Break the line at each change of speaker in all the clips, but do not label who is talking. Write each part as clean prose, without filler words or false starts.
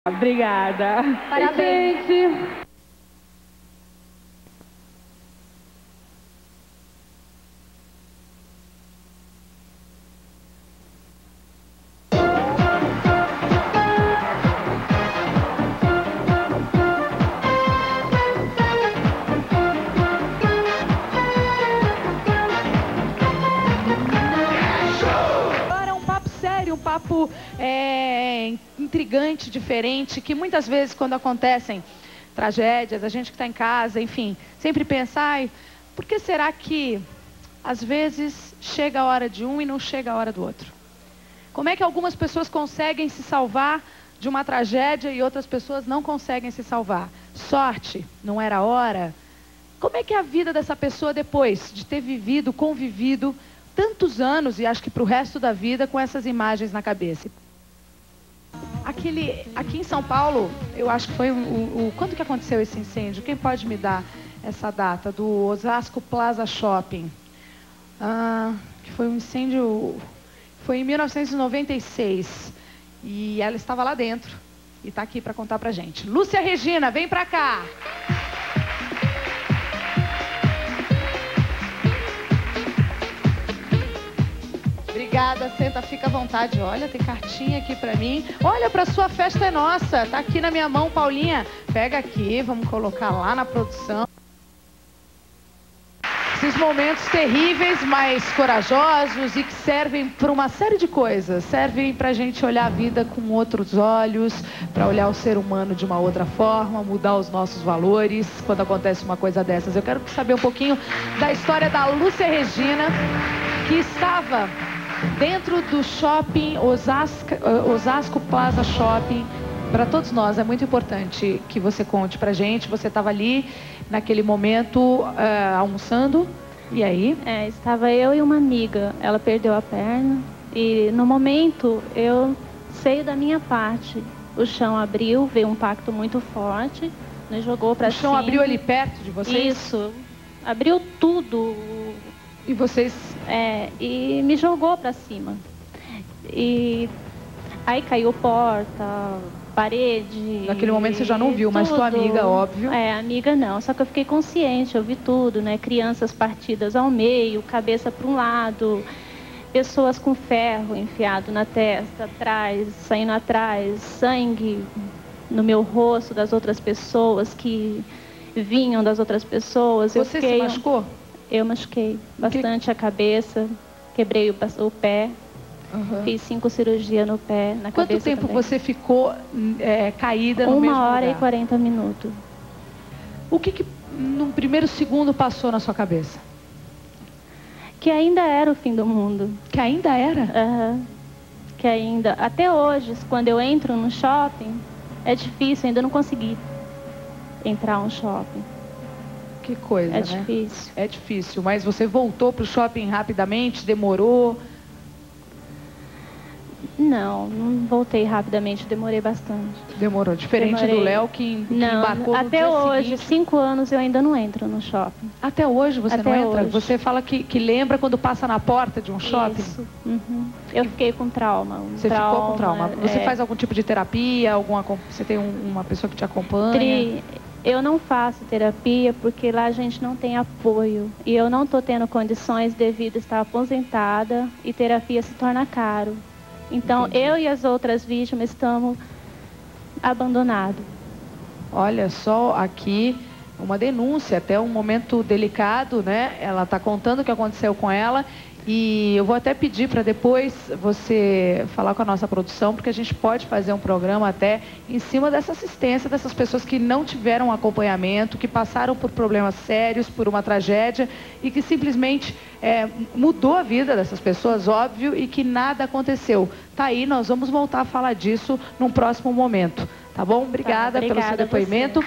Obrigada.
Parabéns.
Gente. Um papo intrigante, diferente, que muitas vezes quando acontecem tragédias, a gente que está em casa, enfim, sempre pensa, ai, por que será que às vezes chega a hora de um e não chega a hora do outro? Como é que algumas pessoas conseguem se salvar de uma tragédia e outras pessoas não conseguem se salvar? Sorte? Não era a hora? Como é que é a vida dessa pessoa depois de ter vivido, convivido tantos anos, e acho que para o resto da vida, com essas imagens na cabeça? Aqui em São Paulo, eu acho que foi quando que aconteceu esse incêndio? Quem pode me dar essa data? Do Osasco Plaza Shopping. Que foi um incêndio, foi em 1996. E ela estava lá dentro. E está aqui para contar para gente. Lúcia Regina, vem para cá! Obrigada, senta, fica à vontade. Olha, tem cartinha aqui pra mim. Olha, pra sua festa é nossa. Tá aqui na minha mão, Paulinha. Pega aqui, vamos colocar lá na produção. Esses momentos terríveis, mas corajosos e que servem para uma série de coisas. Servem pra gente olhar a vida com outros olhos, para olhar o ser humano de uma outra forma, mudar os nossos valores quando acontece uma coisa dessas. Eu quero saber um pouquinho da história da Lúcia Regina, que estava dentro do shopping Osasco Plaza Shopping. Para todos nós é muito importante que você conte pra gente. Você estava ali naquele momento almoçando, e aí?
Estava eu e uma amiga. Ela perdeu a perna e no momento eu sei da minha parte. O chão abriu, veio um impacto muito forte, nos jogou para cima.
O chão abriu ali perto de vocês?
Isso, abriu tudo.
E vocês?
E me jogou para cima. E aí caiu porta, parede.
Naquele momento você já não viu, mas tua amiga, óbvio.
Amiga não, só que eu fiquei consciente, eu vi tudo, né? Crianças partidas ao meio, cabeça para um lado, pessoas com ferro enfiado na testa, atrás, saindo atrás, sangue no meu rosto das outras pessoas que vinham das outras pessoas.
Você se machucou?
Eu machuquei bastante a cabeça, quebrei o pé, fiz 5 cirurgias no pé, na cabeça.
Quanto tempo também. Você ficou caída no mesmo lugar?
1 hora e 40 minutos.
O que no primeiro segundo passou na sua cabeça?
Que ainda era o fim do mundo.
Que ainda era?
Que ainda, até hoje, quando eu entro no shopping, é difícil, ainda não consegui entrar no shopping.
Que coisa, né?
É difícil.
É difícil, mas você voltou para o shopping rapidamente? Demorou?
Não voltei rapidamente, demorei bastante.
Demorou, diferente do Léo que embarcou no dia
até hoje,
seguinte.
5 anos eu ainda não entro no shopping.
Até hoje você não entra?
Hoje.
Você fala que lembra quando passa na porta de um shopping?
Isso. Eu fiquei com trauma.
Você ficou com trauma. Você faz algum tipo de terapia? Você tem uma pessoa que te acompanha?
Eu não faço terapia porque lá a gente não tem apoio. E eu não estou tendo condições devido a estar aposentada e terapia se torna caro. Então, eu e as outras vítimas estamos abandonados.
Olha só aqui uma denúncia, até um momento delicado, né? Ela está contando o que aconteceu com ela. E eu vou até pedir para depois você falar com a nossa produção, porque a gente pode fazer um programa até em cima dessa assistência, dessas pessoas que não tiveram acompanhamento, que passaram por problemas sérios, por uma tragédia e que simplesmente mudou a vida dessas pessoas, óbvio, e que nada aconteceu. Tá aí, nós vamos voltar a falar disso num próximo momento, tá bom? Obrigada pelo seu depoimento.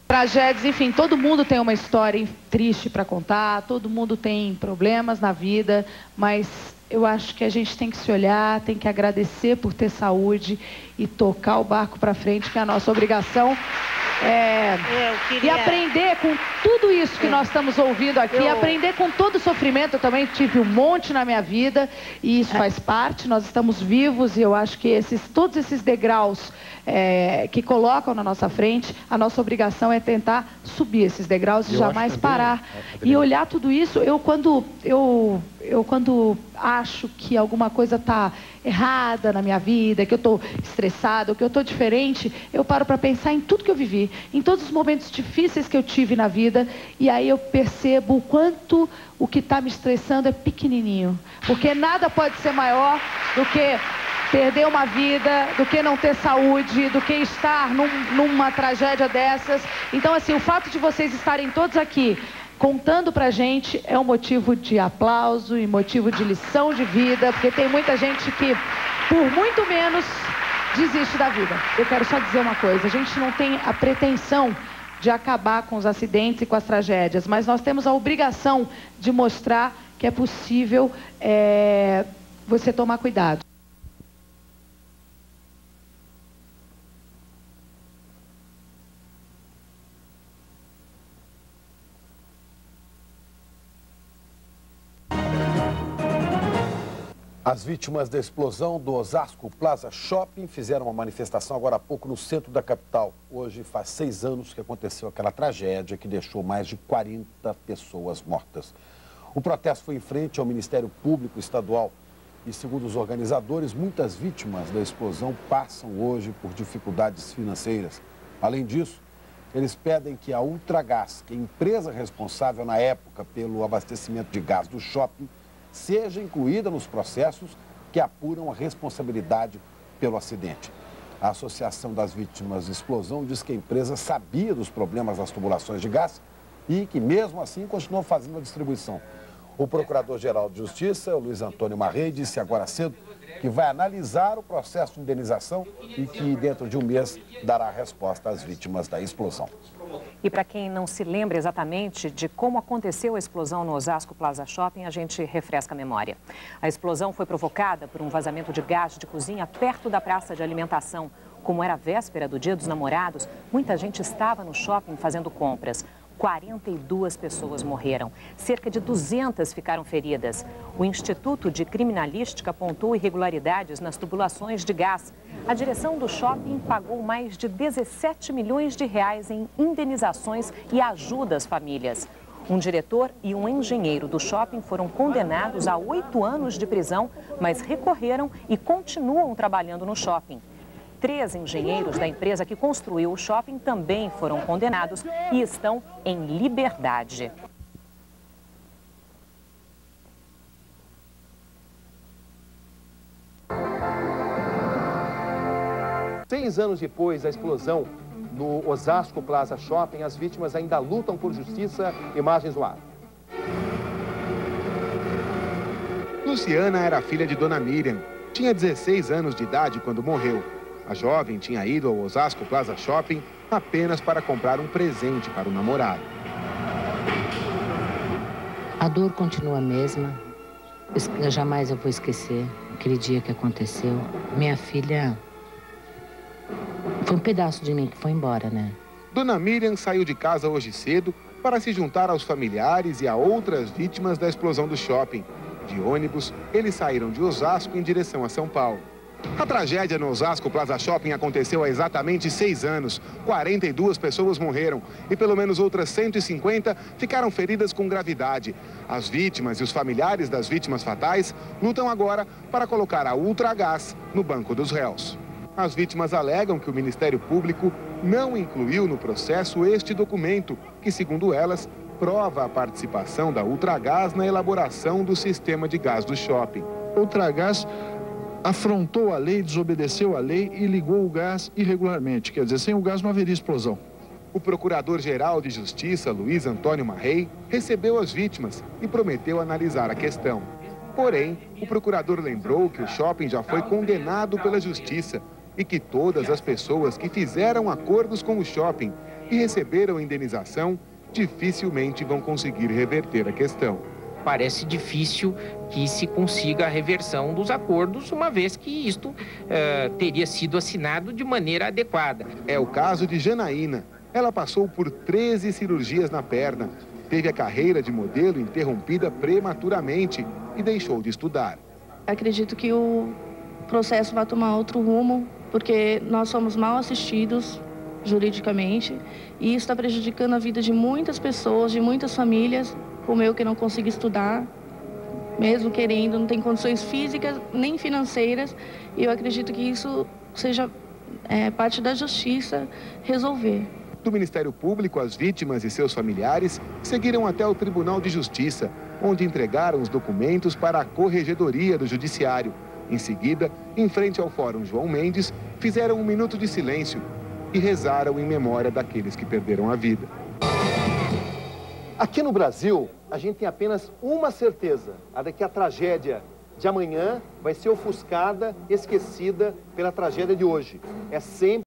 Tragédias, enfim, todo mundo tem uma história triste para contar, todo mundo tem problemas na vida, mas eu acho que a gente tem que se olhar, tem que agradecer por ter saúde e tocar o barco para frente, que é a nossa obrigação. E aprender com tudo isso que nós estamos ouvindo aqui, aprender com todo o sofrimento. Eu também tive um monte na minha vida e isso faz parte, nós estamos vivos e eu acho que todos esses degraus que colocam na nossa frente, a nossa obrigação é tentar subir esses degraus e jamais parar. E olhar tudo isso, quando acho que alguma coisa está errada na minha vida, que eu estou estressada, que eu estou diferente, eu paro para pensar em tudo que eu vivi, em todos os momentos difíceis que eu tive na vida, e aí eu percebo o quanto o que está me estressando é pequenininho, porque nada pode ser maior do que perder uma vida, do que não ter saúde, do que estar numa tragédia dessas. Então, assim, o fato de vocês estarem todos aqui contando pra gente é um motivo de aplauso e motivo de lição de vida, porque tem muita gente que, por muito menos, desiste da vida. Eu quero só dizer uma coisa, a gente não tem a pretensão de acabar com os acidentes e com as tragédias, mas nós temos a obrigação de mostrar que é possível você tomar cuidado.
As vítimas da explosão do Osasco Plaza Shopping fizeram uma manifestação agora há pouco no centro da capital. Hoje faz 6 anos que aconteceu aquela tragédia que deixou mais de 40 pessoas mortas. O protesto foi em frente ao Ministério Público Estadual e, segundo os organizadores, muitas vítimas da explosão passam hoje por dificuldades financeiras. Além disso, eles pedem que a Ultragaz, que é a empresa responsável na época pelo abastecimento de gás do shopping, seja incluída nos processos que apuram a responsabilidade pelo acidente. A Associação das Vítimas de Explosão diz que a empresa sabia dos problemas das tubulações de gás e que, mesmo assim, continuou fazendo a distribuição. O Procurador-Geral de Justiça, o Luiz Antônio Marrei, disse agora cedo que vai analisar o processo de indenização e que, dentro de um mês, dará resposta às vítimas da explosão.
E para quem não se lembra exatamente de como aconteceu a explosão no Osasco Plaza Shopping, a gente refresca a memória. A explosão foi provocada por um vazamento de gás de cozinha perto da praça de alimentação. Como era a véspera do Dia dos Namorados, muita gente estava no shopping fazendo compras. 42 pessoas morreram. Cerca de 200 ficaram feridas. O Instituto de Criminalística apontou irregularidades nas tubulações de gás. A direção do shopping pagou mais de 17 milhões de reais em indenizações e ajuda às famílias. Um diretor e um engenheiro do shopping foram condenados a 8 anos de prisão, mas recorreram e continuam trabalhando no shopping. 3 engenheiros da empresa que construiu o shopping também foram condenados e estão em liberdade.
Seis anos depois da explosão no Osasco Plaza Shopping, as vítimas ainda lutam por justiça. Imagens no ar. Luciana era filha de Dona Miriam. Tinha 16 anos de idade quando morreu. A jovem tinha ido ao Osasco Plaza Shopping apenas para comprar um presente para o namorado.
A dor continua a mesma. Jamais eu vou esquecer aquele dia que aconteceu. Minha filha... Foi um pedaço de mim que foi embora, né?
Dona Miriam saiu de casa hoje cedo para se juntar aos familiares e a outras vítimas da explosão do shopping. De ônibus, eles saíram de Osasco em direção a São Paulo. A tragédia no Osasco Plaza Shopping aconteceu há exatamente 6 anos. 42 pessoas morreram e pelo menos outras 150 ficaram feridas com gravidade. As vítimas e os familiares das vítimas fatais lutam agora para colocar a Ultragaz no banco dos réus. As vítimas alegam que o Ministério Público não incluiu no processo este documento, que, segundo elas, prova a participação da Ultragaz na elaboração do sistema de gás do shopping.
A Ultragaz afrontou a lei, desobedeceu a lei e ligou o gás irregularmente. Quer dizer, sem o gás não haveria explosão.
O Procurador-Geral de Justiça, Luiz Antônio Marrei, recebeu as vítimas e prometeu analisar a questão. Porém, o procurador lembrou que o shopping já foi condenado pela Justiça e que todas as pessoas que fizeram acordos com o shopping e receberam indenização dificilmente vão conseguir reverter a questão.
Parece difícil que se consiga a reversão dos acordos, uma vez que isto teria sido assinado de maneira adequada.
É o caso de Janaína. Ela passou por 13 cirurgias na perna, teve a carreira de modelo interrompida prematuramente e deixou de estudar.
Acredito que o processo vai tomar outro rumo, porque nós somos mal assistidos juridicamente e isso está prejudicando a vida de muitas pessoas, de muitas famílias, como eu que não consigo estudar, mesmo querendo, não tem condições físicas nem financeiras, e eu acredito que isso seja parte da justiça resolver.
Do Ministério Público, as vítimas e seus familiares seguiram até o Tribunal de Justiça, onde entregaram os documentos para a Corregedoria do Judiciário. Em seguida, em frente ao Fórum João Mendes, fizeram um minuto de silêncio e rezaram em memória daqueles que perderam a vida.
Aqui no Brasil, a gente tem apenas uma certeza, a de que a tragédia de amanhã vai ser ofuscada, esquecida pela tragédia de hoje. É sempre